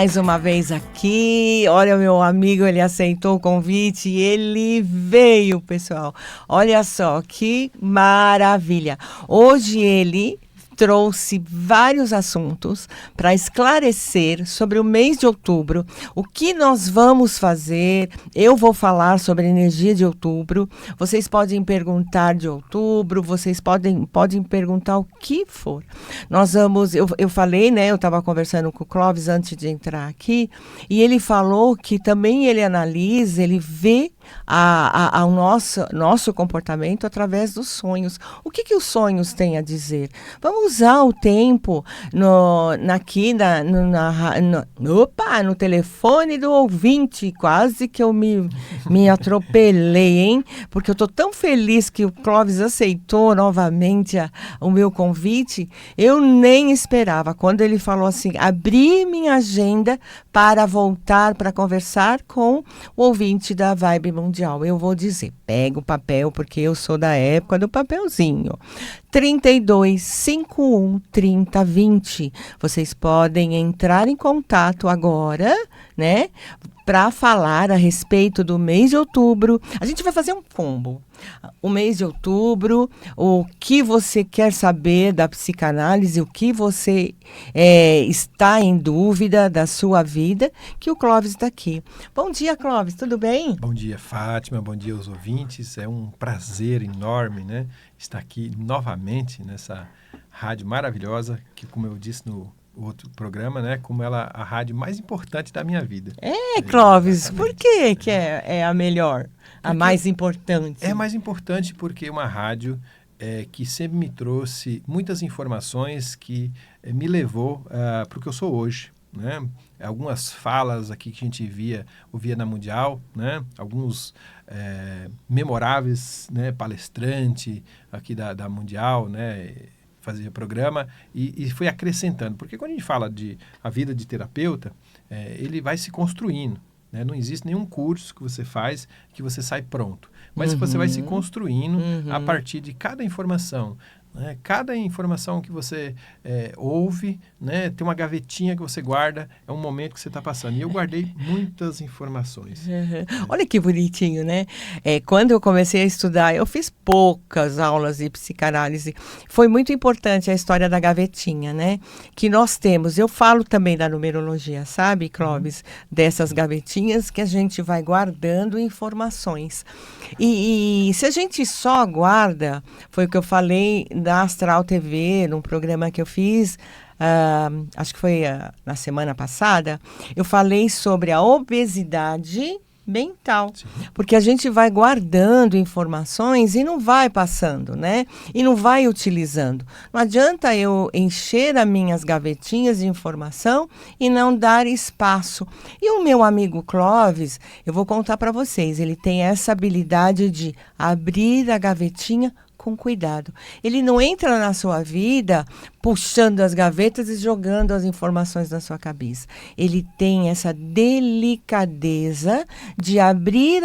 mais uma vez aqui. Olha, meu amigo, ele aceitou o convite e ele veio, pessoal. Olha só que maravilha. Hoje ele trouxe vários assuntos para esclarecer sobre o mês de outubro, o que nós vamos fazer. Eu vou falar sobre a energia de outubro. Vocês podem perguntar de outubro, vocês podem perguntar o que for. Nós vamos, eu falei, né? Eu estava conversando com o Clóvis antes de entrar aqui, e ele falou que também ele analisa, ele vê o nosso comportamento através dos sonhos. O que os sonhos têm a dizer? Vamos usar o tempo no telefone do ouvinte. Quase que eu me atropelei, hein? Porque eu estou tão feliz que o Clóvis aceitou novamente o meu convite. Eu nem esperava. Quando ele falou assim, abri minha agenda para voltar para conversar com o ouvinte da Vibe Mundial. Eu vou dizer, pega o papel, porque eu sou da época do papelzinho. 32 51 30 20. Vocês podem entrar em contato agora, né? Para falar a respeito do mês de outubro. A gente vai fazer um combo. O mês de outubro, o que você quer saber da psicanálise, o que você está em dúvida da sua vida, que o Clóvis está aqui. Bom dia, Clóvis, tudo bem? Bom dia, Fátima, bom dia aos ouvintes. É um prazer enorme, né, estar aqui novamente nessa rádio maravilhosa, que, como eu disse no outro programa, né, como ela a rádio mais importante da minha vida. Clóvis, por que é a melhor, a mais importante? É mais importante porque é uma rádio que sempre me trouxe muitas informações que me levou para o que eu sou hoje, né? Algumas falas aqui que a gente ouvia na Mundial, né? Alguns memoráveis, né, palestrante aqui da Mundial, né, fazia programa e foi acrescentando. Porque quando a gente fala de a vida de terapeuta, ele vai se construindo, né? Não existe nenhum curso que você faz que você sai pronto. Mas você vai se construindo a partir de cada informação. Né? Cada informação que você ouve, né? Tem uma gavetinha que você guarda, é um momento que você está passando. E eu guardei muitas informações. Olha que bonitinho, né? Quando eu comecei a estudar, eu fiz poucas aulas de psicanálise. Foi muito importante a história da gavetinha, né? Que nós temos. Eu falo também da numerologia, sabe, Clóvis? Dessas gavetinhas que a gente vai guardando informações. E se a gente só guarda, foi o que eu falei da Astral TV, num programa que eu fiz, acho que foi na semana passada, eu falei sobre a obesidade mental. Sim. Porque a gente vai guardando informações e não vai passando, né? E não vai utilizando. Não adianta eu encher as minhas gavetinhas de informação e não dar espaço. E o meu amigo Clóvis, eu vou contar para vocês, ele tem essa habilidade de abrir a gavetinha com cuidado. Ele não entra na sua vida puxando as gavetas e jogando as informações na sua cabeça. Ele tem essa delicadeza de abrir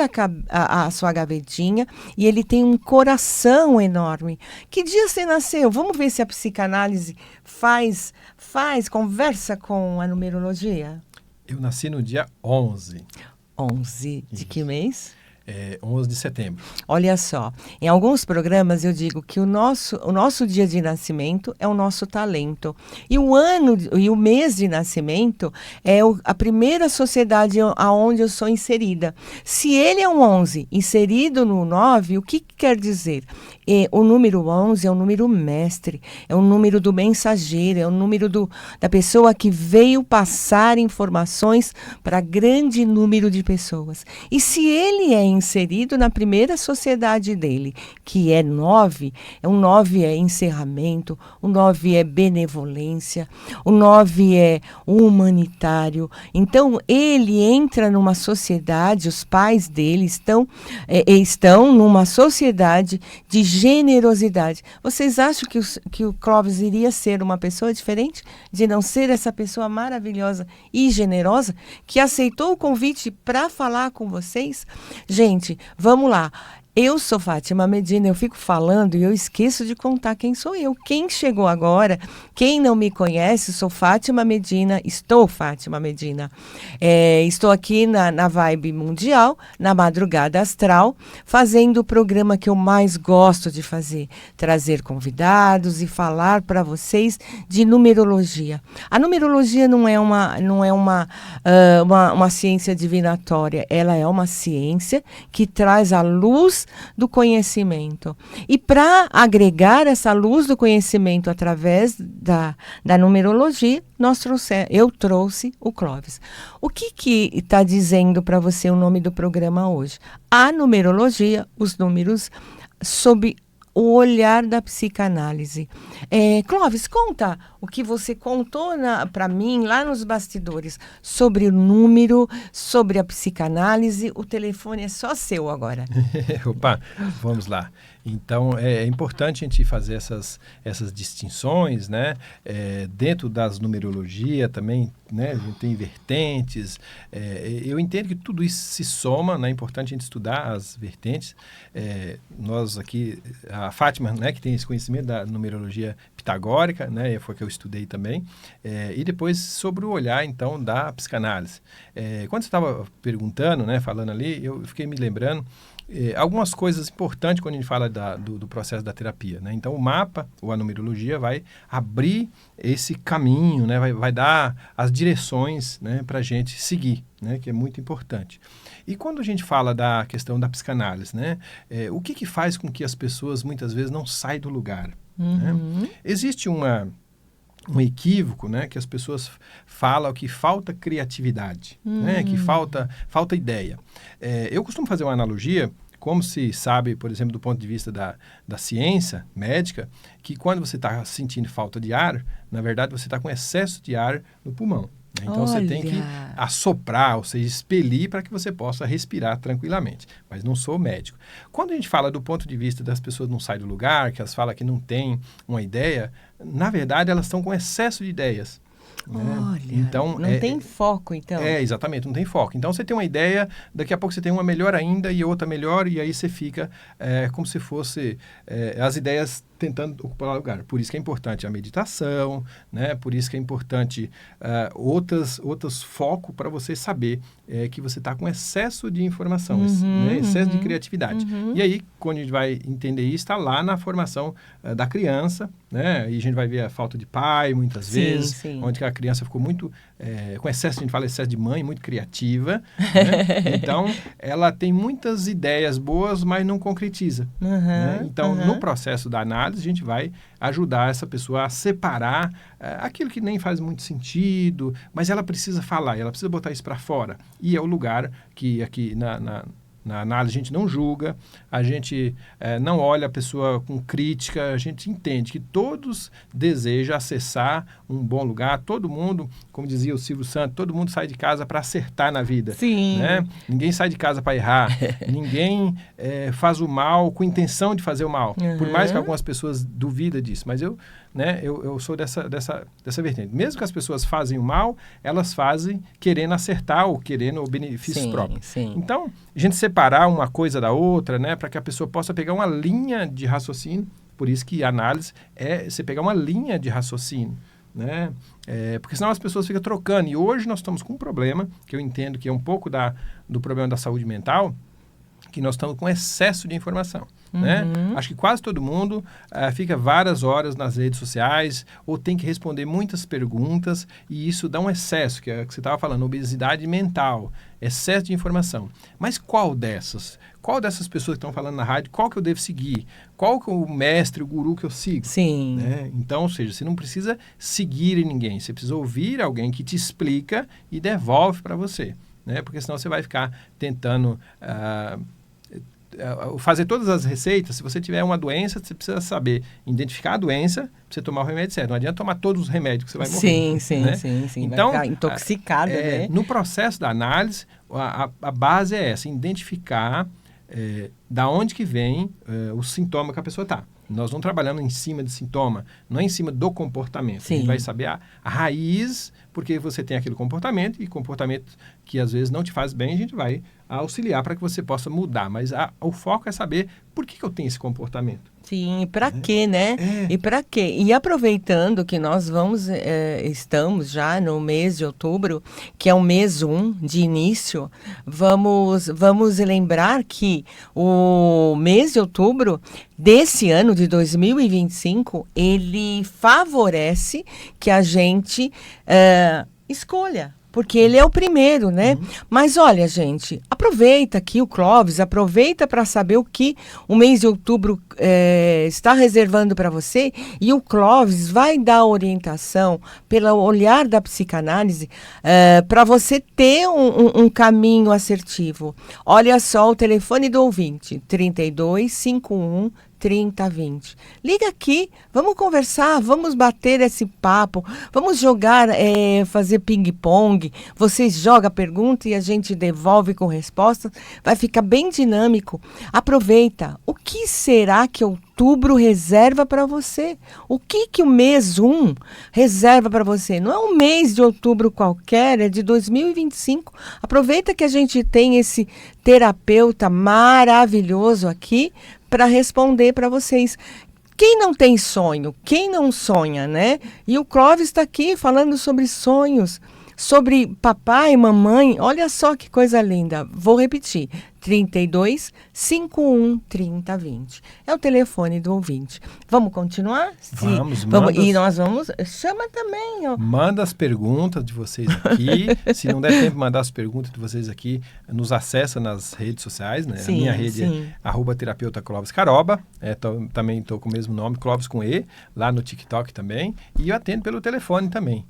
a sua gavetinha e ele tem um coração enorme. Que dia você nasceu? Vamos ver se a psicanálise conversa com a numerologia. Eu nasci no dia 11. 11 de que mês? 11 de setembro. Olha só, em alguns programas eu digo que o nosso dia de nascimento é o nosso talento. E o ano e o mês de nascimento é a primeira sociedade aonde eu sou inserida. Se ele é um 11 inserido no 9, o que quer dizer? O número 11 é o número mestre, é o número do mensageiro, é o número da pessoa que veio passar informações para grande número de pessoas. E se ele é inserido na primeira sociedade dele, que é 9, o 9 é encerramento, o 9 é benevolência, o 9 é humanitário. Então, ele entra numa sociedade, os pais dele estão numa sociedade de generosidade. Vocês acham que o Clóvis iria ser uma pessoa diferente? De não ser essa pessoa maravilhosa e generosa que aceitou o convite para falar com vocês? Gente, vamos lá. Eu sou Fátima Medina, eu fico falando e eu esqueço de contar quem sou eu. Quem chegou agora, quem não me conhece, sou Fátima Medina, estou Fátima Medina. Estou aqui na Vibe Mundial, na Madrugada Astral, fazendo o programa que eu mais gosto de fazer, trazer convidados e falar para vocês de numerologia. A numerologia não é uma ciência divinatória, ela é uma ciência que traz a luz do conhecimento. E para agregar essa luz do conhecimento através da numerologia, eu trouxe o Clóvis. O que está dizendo para você o nome do programa hoje? A numerologia, os números, sob o olhar da psicanálise. Clóvis, conta o que você contou para mim lá nos bastidores sobre o número, sobre a psicanálise. O telefone é só seu agora. Opa, vamos lá. Então, é importante a gente fazer essas distinções, né? Dentro das numerologia também, né? A gente tem vertentes. Eu entendo que tudo isso se soma, né? É importante a gente estudar as vertentes. Nós aqui, a Fátima, né? Que tem esse conhecimento da numerologia pitagórica, né? Foi que eu estudei também. E depois sobre o olhar, então, da psicanálise. Quando você estava perguntando, né? Falando ali, eu fiquei me lembrando algumas coisas importantes quando a gente fala do processo da terapia, né? Então, o mapa, ou a numerologia, vai abrir esse caminho, né? Vai dar as direções, né? Para a gente seguir, né? Que é muito importante. E quando a gente fala da questão da psicanálise, né? O que faz com que as pessoas, muitas vezes, não saem do lugar? Né? Existe um equívoco, né, que as pessoas falam que falta criatividade, né, que falta ideia. Eu costumo fazer uma analogia, como se sabe, por exemplo, do ponto de vista da ciência médica, que quando você está sentindo falta de ar, na verdade você está com excesso de ar no pulmão. Então, você tem que assoprar, ou seja, expelir para que você possa respirar tranquilamente. Mas não sou médico. Quando a gente fala do ponto de vista das pessoas não saem do lugar, que elas falam que não têm uma ideia, na verdade, elas estão com excesso de ideias. Né? Olha, então, não tem foco, então. Exatamente, não tem foco. Então, você tem uma ideia, daqui a pouco você tem uma melhor ainda e outra melhor, e aí você fica como se fosse as ideias tentando ocupar lugar. Por isso que é importante a meditação, né? Por isso que é importante outros focos para você saber que você está com excesso de informação, né? Excesso de criatividade. E aí, quando a gente vai entender isso, está lá na formação da criança, né? E a gente vai ver a falta de pai, muitas vezes, onde a criança ficou muito, com excesso, a gente fala excesso de mãe, muito criativa, né? Então, ela tem muitas ideias boas, mas não concretiza. Né? Então, no processo da análise, a gente vai ajudar essa pessoa a separar aquilo que nem faz muito sentido, mas ela precisa falar, ela precisa botar isso para fora. E é o lugar que aqui na análise a gente não julga, a gente não olha a pessoa com crítica, a gente entende que todos desejam acessar um bom lugar, todo mundo, como dizia o Silvio Santos, todo mundo sai de casa para acertar na vida. Sim. Né? Ninguém sai de casa para errar, ninguém faz o mal com intenção de fazer o mal, por mais que algumas pessoas duvidem disso, mas eu sou dessa vertente. Mesmo que as pessoas fazem o mal, elas fazem querendo acertar ou querendo o benefício próprio. Sim. Então, a gente separar uma coisa da outra, né, para que a pessoa possa pegar uma linha de raciocínio. Por isso que a análise é você pegar uma linha de raciocínio. Né? Porque senão as pessoas ficam trocando. E hoje nós estamos com um problema, que eu entendo que é um pouco do problema da saúde mental, que nós estamos com excesso de informação. Né? Acho que quase todo mundo fica várias horas nas redes sociais ou tem que responder muitas perguntas e isso dá um excesso, que é o que você estava falando, obesidade mental, excesso de informação. Mas qual dessas? Qual dessas pessoas que estão falando na rádio, qual que eu devo seguir? Qual que é o mestre, o guru que eu sigo? Sim. Né? Então, ou seja, você não precisa seguir ninguém, você precisa ouvir alguém que te explica e devolve para você. Né? Porque senão você vai ficar tentando fazer todas as receitas. Se você tiver uma doença, você precisa saber identificar a doença para você tomar o remédio certo. Não adianta tomar todos os remédios que você vai morrer. Sim. Então, vai ficar intoxicado, né? No processo da análise, a base é essa, identificar da onde que vem o sintoma que a pessoa está. Nós não trabalhamos em cima de sintoma, não é em cima do comportamento. Sim. A gente vai saber a raiz, porque você tem aquele comportamento, e comportamento que às vezes não te faz bem, a gente vai auxiliar para que você possa mudar. Mas o foco é saber por que eu tenho esse comportamento. Sim, para quê, né? E para quê? E aproveitando que nós estamos já no mês de outubro, que é o mês 1 de início, vamos lembrar que o mês de outubro desse ano de 2025, ele favorece que a gente escolha. Porque ele é o primeiro, né? Mas olha, gente, aproveita aqui o Clóvis, aproveita para saber o que o mês de outubro está reservando para você. E o Clóvis vai dar orientação, pelo olhar da psicanálise, para você ter um caminho assertivo. Olha só o telefone do ouvinte, 3251 3020. Liga aqui, vamos conversar, vamos bater esse papo, vamos jogar, fazer ping-pong. Vocês jogam a pergunta e a gente devolve com resposta. Vai ficar bem dinâmico. Aproveita. O que será que outubro reserva para você? O que o mês 1 reserva para você? Não é um mês de outubro qualquer, é de 2025. Aproveita que a gente tem esse terapeuta maravilhoso aqui para responder para vocês. Quem não tem sonho? Quem não sonha, né? E o Clóvis está aqui falando sobre sonhos, sobre papai e mamãe. Olha só que coisa linda. Vou repetir. 32 51 30 20. É o telefone do ouvinte. Vamos continuar? Vamos. E nós vamos... Chama também. Ó. Manda as perguntas de vocês aqui. Se não der tempo de mandar as perguntas de vocês aqui, nos acessa nas redes sociais, né? Sim, a minha rede é @terapeuta Clóvis Caroba. Também estou com o mesmo nome, Clóvis com E, lá no TikTok também. E eu atendo pelo telefone também.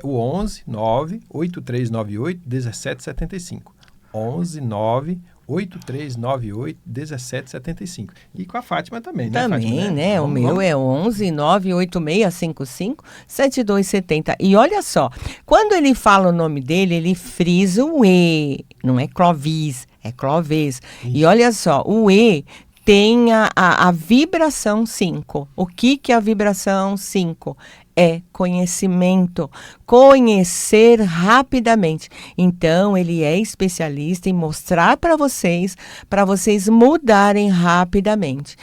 O 11 9 8398 1775. 11 9 8398-1775. E com a Fátima também, né, Também, Fátima, né? O meu é 11 98655 7270. E olha só, quando ele fala o nome dele, ele frisa o E. Não é Clovis, é Clovis. E olha só, o E tem a vibração 5. O que é a vibração 5? É conhecimento, conhecer rapidamente. Então, ele é especialista em mostrar para vocês mudarem rapidamente.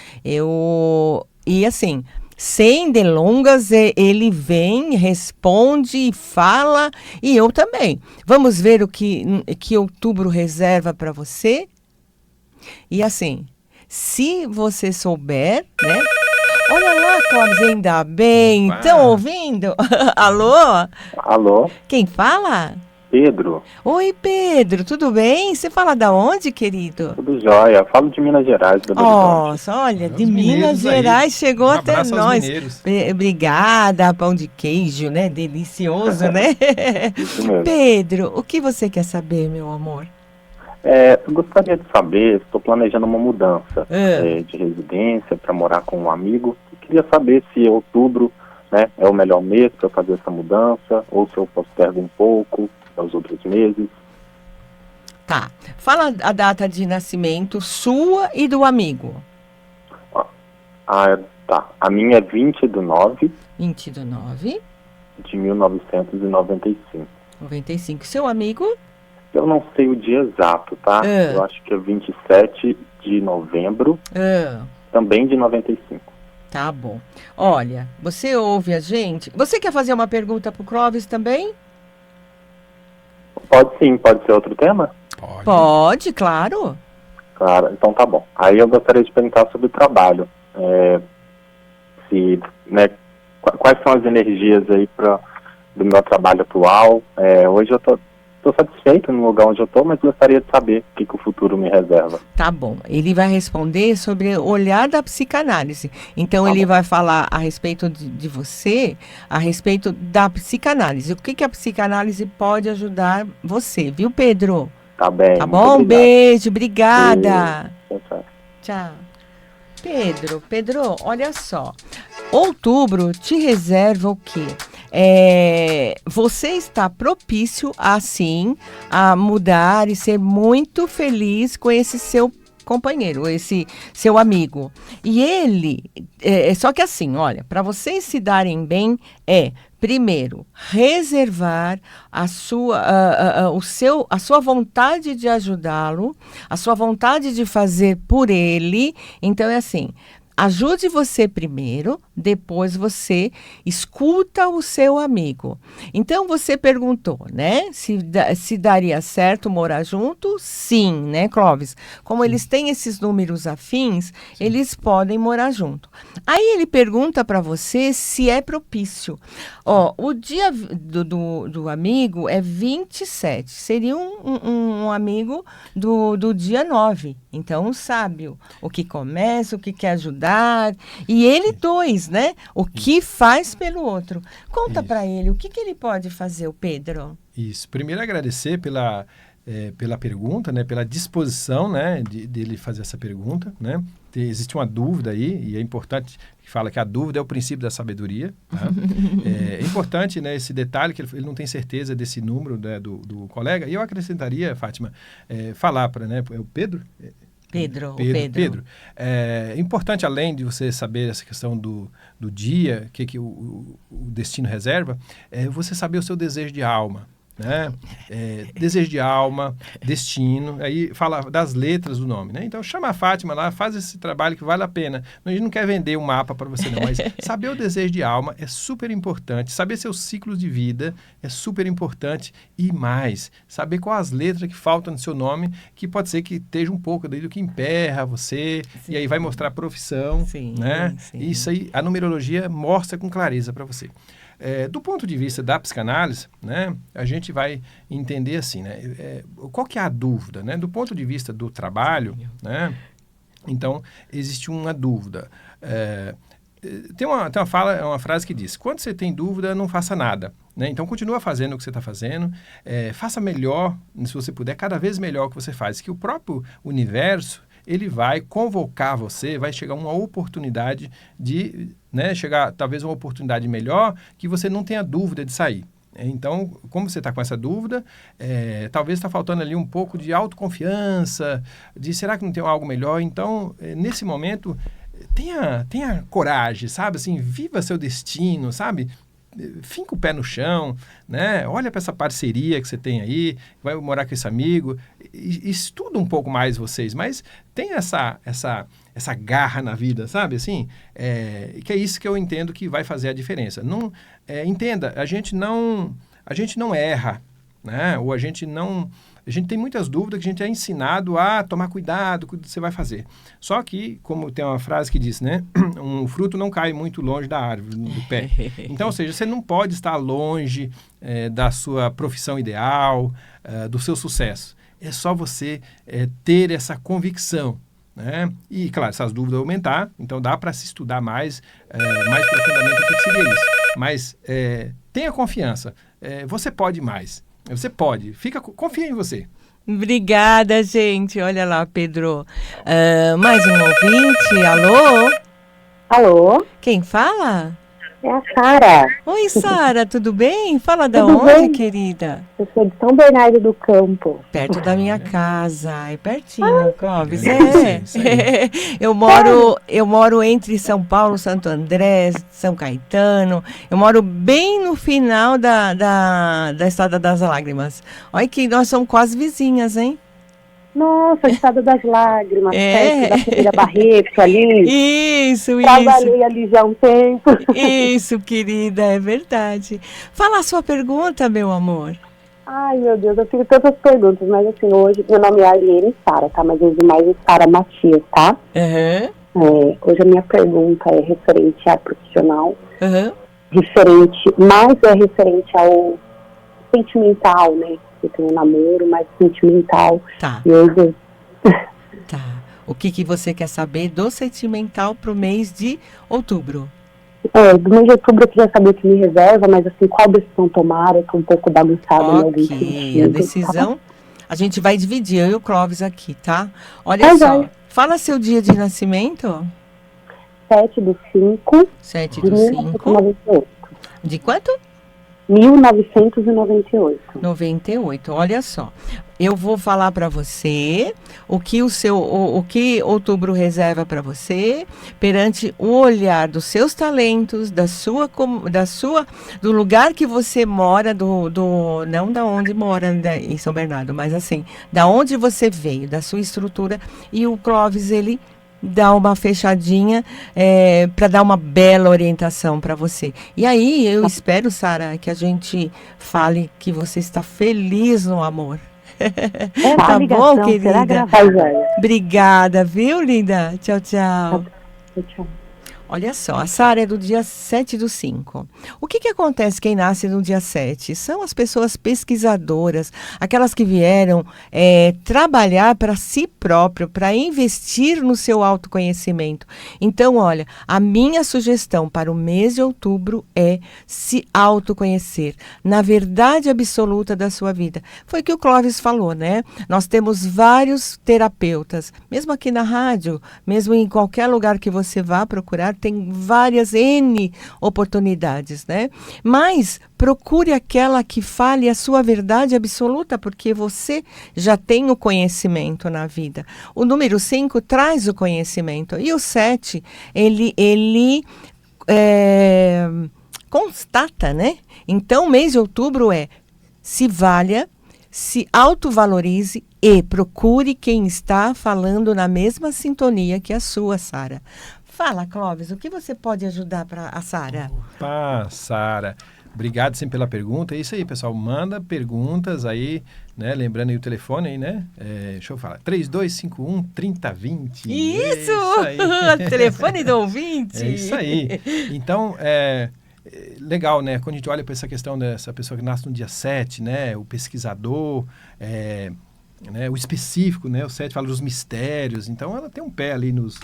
E assim, sem delongas, ele vem, responde, fala, e eu também. Vamos ver o que outubro reserva para você? E assim, se você souber, né? Olha lá, Clóvis, ainda bem. Estão ouvindo? Alô? Alô? Quem fala? Pedro. Oi, Pedro, tudo bem? Você fala da onde, querido? Tudo jóia. Falo de Minas Gerais. Nossa, olha, de Minas Gerais chegou até nós. Obrigada, pão de queijo, né? Delicioso, né? Isso mesmo. Pedro, o que você quer saber, meu amor? Eu gostaria de saber, estou planejando uma mudança de residência para morar com um amigo. Eu queria saber se outubro, né, é o melhor mês para fazer essa mudança, ou se eu postergo um pouco aos outros meses. Tá. Fala a data de nascimento sua e do amigo. Tá. A minha é 20/9 de 1995. 95. Seu amigo? Eu não sei o dia exato, tá? Eu acho que é 27 de novembro, também de 95. Tá bom. Olha, você ouve a gente? Você quer fazer uma pergunta pro Clóvis também? Pode sim, pode ser outro tema? Pode, claro. Claro, então tá bom. Aí eu gostaria de perguntar sobre o trabalho. Quais são as energias aí do meu trabalho atual? Hoje eu tô satisfeito no lugar onde eu estou, mas gostaria de saber o que o futuro me reserva. Tá bom. Ele vai responder sobre o olhar da psicanálise. Então, ele vai falar a respeito de você, a respeito da psicanálise. O que a psicanálise pode ajudar você, viu, Pedro? Tá bem. Tá bom? Obrigado. Beijo, obrigada. Tchau. Pedro, olha só. Outubro te reserva o quê? Você está propício, assim, a mudar e ser muito feliz com esse seu companheiro, esse seu amigo. E ele, só que assim, olha, para vocês se darem bem, primeiro, reservar a sua vontade de ajudá-lo, a sua vontade de fazer por ele. Então, é assim, ajude você primeiro, depois você escuta o seu amigo. Então, você perguntou, né? Se daria certo morar junto? Sim, né, Clóvis? Como eles têm esses números afins, eles podem morar junto. Aí ele pergunta para você se é propício. O dia do amigo é 27. Seria um amigo do dia 9. Então, sabe o que começa, o que quer ajudar. E ele 2, né? O que faz pelo outro. Conta para ele, o que ele pode fazer, o Pedro? Isso. Primeiro, agradecer pela pergunta, né? Pela disposição, né? Dele fazer essa pergunta, né? Existe uma dúvida aí, e é importante que fala que a dúvida é o princípio da sabedoria. Tá? É importante, né, esse detalhe, que ele não tem certeza desse número, né, do colega. E eu acrescentaria, Fátima, falar para, né, o Pedro... Pedro. É importante, além de você saber essa questão do dia, que o destino reserva, você saber o seu desejo de alma. Né? Desejo de alma, destino, aí fala das letras do nome, né? Então chama a Fátima lá, faz esse trabalho que vale a pena. A gente não quer vender um mapa para você não, mas saber o desejo de alma é super importante, saber seus ciclos de vida é super importante, e mais, saber quais as letras que faltam no seu nome, que pode ser que esteja um pouco daí do que emperra você, sim, e aí vai mostrar a profissão, sim, né? Sim. Isso aí, a numerologia mostra com clareza para você. Do ponto de vista da psicanálise, né, a gente vai entender assim, né, qual que é a dúvida, né? Do ponto de vista do trabalho, né, então existe uma dúvida. Tem uma frase que diz: quando você tem dúvida, não faça nada. Né? Então, continua fazendo o que você está fazendo, faça melhor, se você puder, cada vez melhor o que você faz, que o próprio universo, ele vai convocar você, vai chegar uma oportunidade de, né, chegar talvez uma oportunidade melhor, que você não tenha dúvida de sair. Então, como você está com essa dúvida, talvez está faltando ali um pouco de autoconfiança, de será que não tem algo melhor? Então, nesse momento, tenha coragem, sabe? Assim, viva seu destino, sabe? Finca o pé no chão, né? Olha para essa parceria que você tem aí, vai morar com esse amigo, estuda um pouco mais vocês, mas tem essa garra na vida, sabe? Assim, que é isso que eu entendo que vai fazer a diferença. Entenda, a gente não erra, né? Ou a gente tem muitas dúvidas que a gente é ensinado a tomar cuidado com o que você vai fazer. Só que, como tem uma frase que diz, né? Um fruto não cai muito longe da árvore, do pé. Então, ou seja, você não pode estar longe da sua profissão ideal, do seu sucesso. É só você ter essa convicção, né? E, claro, se as dúvidas aumentar, então dá para se estudar mais profundamente o que seria isso. Mas tenha confiança. Você pode mais. Você pode. Confia em você. Obrigada, gente. Olha lá, Pedro. Mais um ouvinte. Alô? Alô? Quem fala? É a Sara. Oi, Sara, tudo bem? Fala da tudo onde, bem? Querida? Eu sou de São Bernardo do Campo. Perto da minha casa. É pertinho, Clóvis. Sim. Eu moro entre São Paulo, Santo André, São Caetano. Eu moro bem no final da Estrada das Lágrimas. Olha que nós somos quase vizinhas, hein? Nossa, Estrada das Lágrimas, perto da Feira Barreto ali. Isso. Trabalhei ali já há um tempo. Isso, querida, é verdade. Fala a sua pergunta, meu amor. Ai, meu Deus, eu tenho tantas perguntas, mas assim, hoje, meu nome é Arlene Sara, tá? Mas hoje mais é Sara Matias, tá? Uhum. Hoje a minha pergunta é referente a profissional, uhum. referente ao sentimental, né? Eu tenho um namoro mais sentimental. Tá. E hoje... Tá. O que você quer saber do sentimental pro mês de outubro? Do mês de outubro eu queria saber o que me reserva, mas assim, qual decisão tomar? Eu tô um pouco bagunçada em algum sentido. A decisão, a gente vai dividir, eu e o Clóvis aqui, tá? Olha só, fala seu dia de nascimento. 7/5. 7/5. De quanto? 1998. 98, olha só. eu vou falar para você o que outubro reserva para você perante o olhar dos seus talentos, do lugar que você mora, não da onde mora, né, em São Bernardo, mas assim, da onde você veio, da sua estrutura. E o Clóvis, ele dá uma fechadinha para dar uma bela orientação para você. E aí eu espero, Sara, que a gente fale que você está feliz no amor. Tá bom, querida? Obrigada, viu, linda? Tchau, tchau. Tchau. Olha só, a Sara é do dia 7/5. O que acontece quem nasce no dia 7? São as pessoas pesquisadoras, aquelas que vieram trabalhar para si próprio, para investir no seu autoconhecimento. Então, olha, a minha sugestão para o mês de outubro é se autoconhecer, na verdade absoluta da sua vida. Foi o que o Clóvis falou, né? Nós temos vários terapeutas, mesmo aqui na rádio, mesmo em qualquer lugar que você vá procurar, tem várias N oportunidades, né? Mas procure aquela que fale a sua verdade absoluta, porque você já tem o conhecimento na vida. O número 5 traz o conhecimento. E o 7, ele constata, né? Então, o mês de outubro se valha, se autovalorize e procure quem está falando na mesma sintonia que a sua, Sara. Fala, Clóvis, o que você pode ajudar para a Sara? Opa, Sara, obrigado sempre pela pergunta. É isso aí, pessoal, manda perguntas aí, né? Lembrando aí o telefone aí, né? Deixa eu falar, 3251-3020. Isso! Aí. Telefone do ouvinte. É isso aí. Então, legal, né? Quando a gente olha para essa questão dessa pessoa que nasce no dia 7, né? O pesquisador, né? O específico, né? O 7 fala dos mistérios, então ela tem um pé ali nos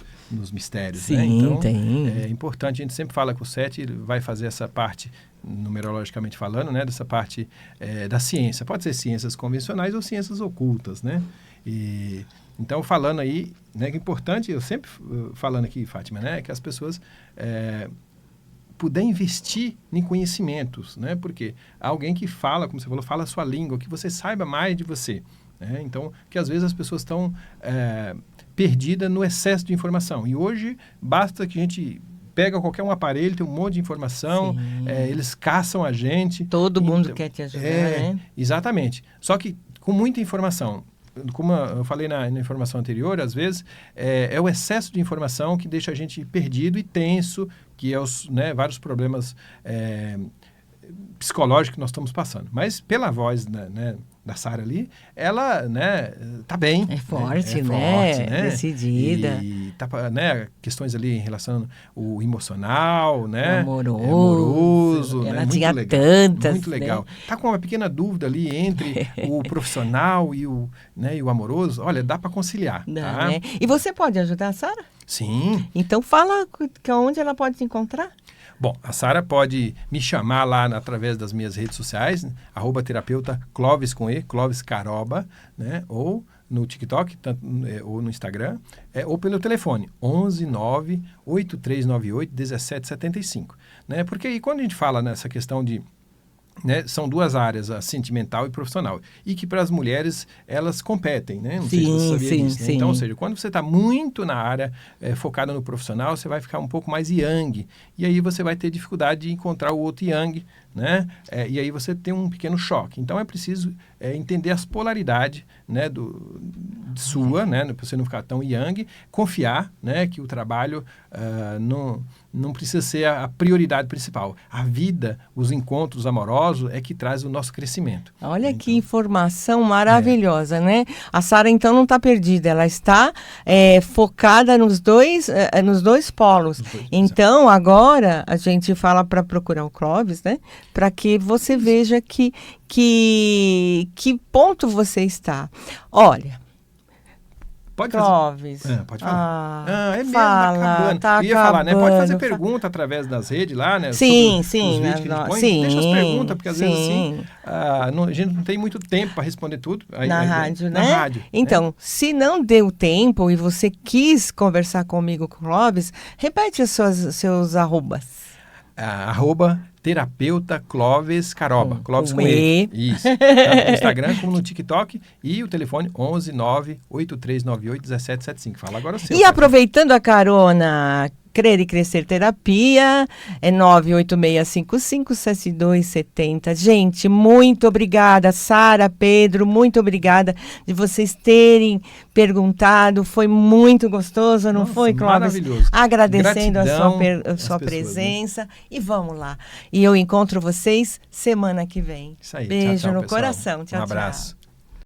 mistérios. Sim, né? Então, tem. É importante, a gente sempre fala que o 7 vai fazer essa parte, numerologicamente falando, né? Dessa parte da ciência. Pode ser ciências convencionais ou ciências ocultas, né? Então, falando aí, né? Que é importante, eu sempre falando aqui, Fátima, né? Que as pessoas puder investir em conhecimentos, né? Porque alguém que fala, como você falou, fala a sua língua, que você saiba mais de você. Então, que às vezes as pessoas estão perdidas no excesso de informação. E hoje, basta que a gente pega qualquer um aparelho, tem um monte de informação, eles caçam a gente. Todo mundo quer te ajudar, né? Exatamente. Só que com muita informação. Como eu falei na informação anterior, às vezes é o excesso de informação que deixa a gente perdido e tenso, que é vários problemas psicológicos que nós estamos passando. Mas pela voz, né, da Sara ali, ela, né, tá bem. É forte, né? Decidida. E tá, né, questões ali em relação ao emocional, né? Amoroso. Ela né? tinha muito legal, tantas. muito legal. Né? Tá com uma pequena dúvida ali entre o profissional e o amoroso. Olha, dá para conciliar. Tá? Né? E você pode ajudar a Sara? Sim. Então fala onde ela pode te encontrar. Bom, a Sara pode me chamar lá através das minhas redes sociais, @terapeuta Clóvis com E, Clóvis Caroba, né? Ou no TikTok, ou no Instagram, ou pelo telefone, 11-9-8398-1775. Né? Porque aí quando a gente fala nessa questão de... Né, são duas áreas, a sentimental e profissional. E que para as mulheres, elas competem, né? Não sei se você sabia disso. Né? Então, ou seja, quando você está muito na área focada no profissional, você vai ficar um pouco mais yang. E aí você vai ter dificuldade de encontrar o outro yang, né? E aí você tem um pequeno choque. Então, é preciso entender as polaridades, né, sua, né? Para você não ficar tão yang. Confiar, né, que o trabalho não precisa ser a prioridade principal. A vida, os encontros amorosos é que traz o nosso crescimento. Olha então, que informação maravilhosa, né? A Sara, então, não está perdida. Ela está focada nos dois polos. Então, agora, a gente fala para procurar o Clóvis, né? Para que você veja que ponto você está. Olha... Pode Clóvis. Pode falar. É mesmo, fala, tá acabando. Tá Eu ia falar, né? Pode fazer pergunta através das redes lá, né? Sim. Deixa as perguntas, porque às vezes assim, a gente não tem muito tempo para responder tudo. Na rádio, né? Na rádio. Então, se não deu tempo e você quis conversar comigo, Clóvis, repete seus arrobas. terapeuta Clóvis Caroba. Clóvis com E. Isso. Tanto no Instagram como no TikTok. E o telefone 11 98398 1775. Fala agora o seu. E aproveitando a carona, Crer e Crescer Terapia, é 986557270. Gente, muito obrigada, Sara, Pedro, muito obrigada de vocês terem perguntado. Foi muito gostoso, não foi, Clóvis? Maravilhoso. Agradecendo a Gratidão sua às pessoas, presença. E vamos lá. E eu encontro vocês semana que vem. Isso aí. Beijo Tchau, tchau, no pessoal. coração. Tchau, Um abraço. tchau.